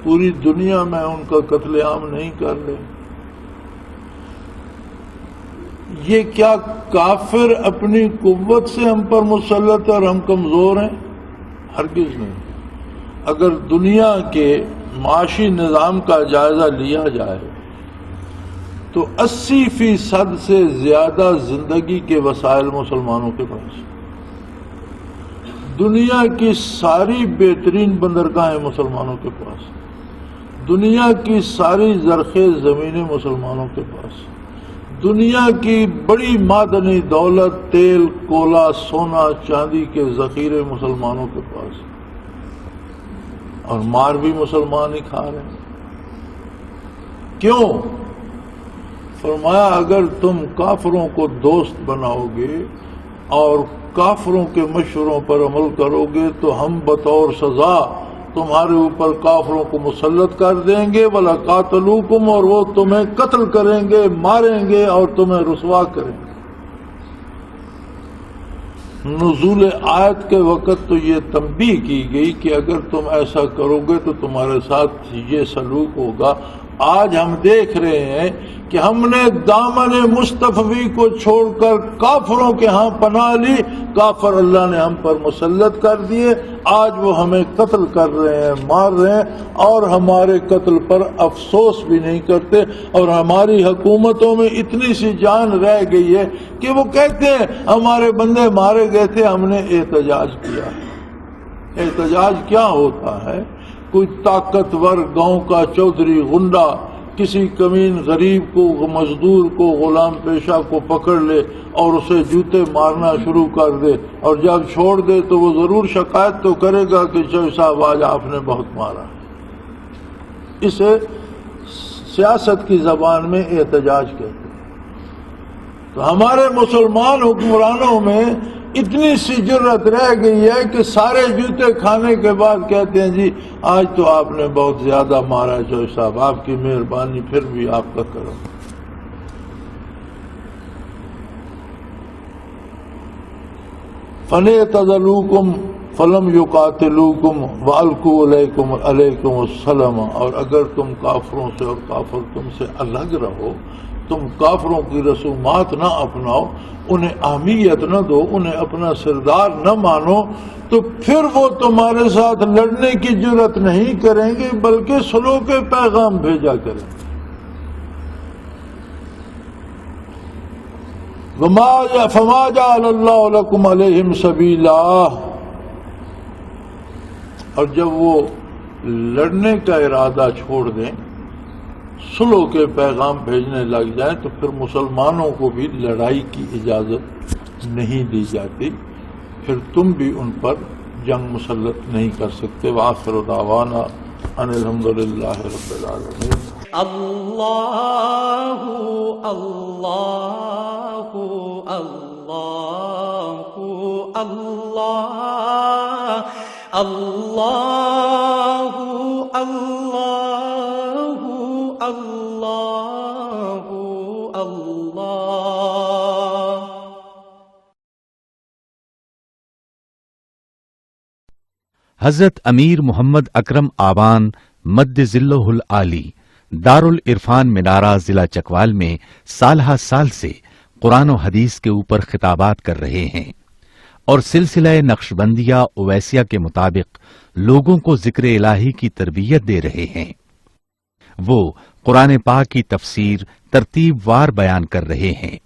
پوری دنیا میں ان کا قتل عام نہیں کر رہے؟ یہ کیا کافر اپنی قوت سے ہم پر مسلط اور ہم کمزور ہیں؟ ہرگز نہیں۔ اگر دنیا کے معاشی نظام کا جائزہ لیا جائے تو 80% سے زیادہ زندگی کے وسائل مسلمانوں کے پاس، دنیا کی ساری بہترین بندرگاہیں مسلمانوں کے پاس، دنیا کی ساری زرخیز زمینیں مسلمانوں کے پاس، دنیا کی بڑی معدنی دولت، تیل، کولا، سونا، چاندی کے ذخیرے مسلمانوں کے پاس، اور مار بھی مسلمان ہی کھا رہے ہیں۔ کیوں؟ فرمایا اگر تم کافروں کو دوست بناؤ گے اور کافروں کے مشوروں پر عمل کرو گے تو ہم بطور سزا تمہارے اوپر کافروں کو مسلط کر دیں گے، وَلَقَاتَلُوكُمْ، اور وہ تمہیں قتل کریں گے، ماریں گے اور تمہیں رسوا کریں گے۔ نزول آیت کے وقت تو یہ تنبیہ کی گئی کہ اگر تم ایسا کرو گے تو تمہارے ساتھ یہ سلوک ہوگا۔ آج ہم دیکھ رہے ہیں کہ ہم نے دامن مصطفی کو چھوڑ کر کافروں کے ہاں پناہ لی، کافر اللہ نے ہم پر مسلط کر دیے، آج وہ ہمیں قتل کر رہے ہیں، مار رہے ہیں، اور ہمارے قتل پر افسوس بھی نہیں کرتے، اور ہماری حکومتوں میں اتنی سی جان رہ گئی ہے کہ وہ کہتے ہیں ہمارے بندے مارے گئے تھے، ہم نے احتجاج کیا۔ احتجاج کیا ہوتا ہے؟ کوئی طاقتور گاؤں کا چودھری غنڈہ کسی کمین غریب کو، مزدور کو، غلام پیشہ کو پکڑ لے اور اسے جوتے مارنا شروع کر دے، اور جب چھوڑ دے تو وہ ضرور شکایت تو کرے گا کہ چودھری صاحب آج آپ نے بہت مارا۔ اسے سیاست کی زبان میں احتجاج کہتے ہیں۔ تو ہمارے مسلمان حکمرانوں میں اتنی سی جرت رہ گئی ہے کہ سارے جوتے کھانے کے بعد کہتے ہیں جی آج تو آپ نے بہت زیادہ مارا ہے چودھری صاحب، آپ کی مہربانی، پھر بھی آپ کا کرم۔ فَلْيَعْتَزِلُوكُمْ فَلَمْ يُقَاتِلُوكُمْ وَأَلْقُوا عَلَيْكُمُ السَّلَامَ، اور اگر تم کافروں سے اور کافر تم سے الگ رہو، تم کافروں کی رسومات نہ اپناؤ، انہیں اہمیت نہ دو، انہیں اپنا سردار نہ مانو، تو پھر وہ تمہارے ساتھ لڑنے کی جرت نہیں کریں گے بلکہ صلح کے پیغام بھیجا کریں گے۔ فَمَا جَعَلَ اللَّهُ لَكُمْ عَلَيْهِمْ سَبِيلًا، اور جب وہ لڑنے کا ارادہ چھوڑ دیں، صلح کے پیغام بھیجنے لگ جائیں، تو پھر مسلمانوں کو بھی لڑائی کی اجازت نہیں دی جاتی، پھر تم بھی ان پر جنگ مسلط نہیں کر سکتے۔ وآخر دعوانا ان الحمدللہ رب العالمین۔ اللہ اللہ اللہ اللہ اللہ اللہ اللہ اللہ۔ حضرت امیر محمد اکرم آبان مد ظلہ العالی دارالعرفان منارہ ضلع چکوال میں سالہ سال سے قرآن و حدیث کے اوپر خطابات کر رہے ہیں اور سلسلہ نقشبندیہ اویسیہ کے مطابق لوگوں کو ذکر الہی کی تربیت دے رہے ہیں۔ وہ قرآن پاک کی تفسیر ترتیب وار بیان کر رہے ہیں۔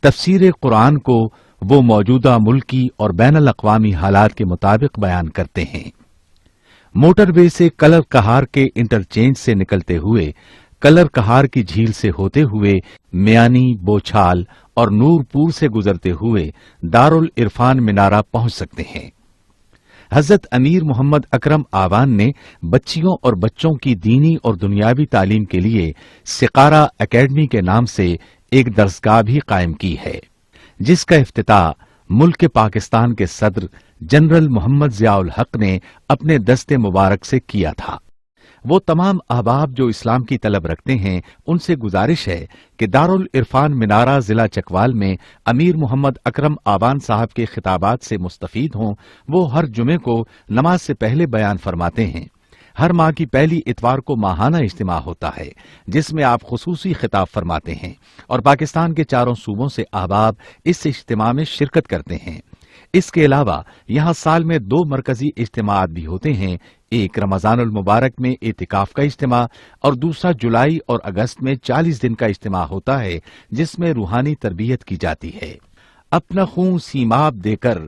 تفسیر قرآن کو وہ موجودہ ملکی اور بین الاقوامی حالات کے مطابق بیان کرتے ہیں۔ موٹر وے سے کلر کہار کے انٹرچینج سے نکلتے ہوئے، کلر کہار کی جھیل سے ہوتے ہوئے، میانی، بوچھال اور نور پور سے گزرتے ہوئے دارالعرفان منارہ پہنچ سکتے ہیں۔ حضرت امیر محمد اکرم آبان نے بچیوں اور بچوں کی دینی اور دنیاوی تعلیم کے لیے سقارہ اکیڈمی کے نام سے ایک درسگاہ بھی قائم کی ہے، جس کا افتتاح ملک پاکستان کے صدر جنرل محمد ضیاء الحق نے اپنے دست مبارک سے کیا تھا۔ وہ تمام احباب جو اسلام کی طلب رکھتے ہیں ان سے گزارش ہے کہ دارالعرفان منارہ ضلع چکوال میں امیر محمد اکرم آبان صاحب کے خطابات سے مستفید ہوں۔ وہ ہر جمعے کو نماز سے پہلے بیان فرماتے ہیں۔ ہر ماہ کی پہلی اتوار کو ماہانہ اجتماع ہوتا ہے جس میں آپ خصوصی خطاب فرماتے ہیں اور پاکستان کے چاروں صوبوں سے احباب اس اجتماع میں شرکت کرتے ہیں۔ اس کے علاوہ یہاں سال میں 2 مرکزی اجتماعات بھی ہوتے ہیں، ایک رمضان المبارک میں اعتکاف کا اجتماع اور دوسرا جولائی اور اگست میں 40 دن کا اجتماع ہوتا ہے جس میں روحانی تربیت کی جاتی ہے۔ اپنا خون سیماب دے کر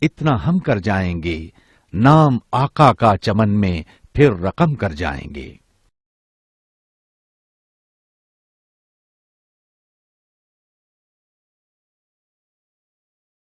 اتنا ہم کر جائیں گے، نام آقا کا چمن میں پھر رقم کر جائیں گے۔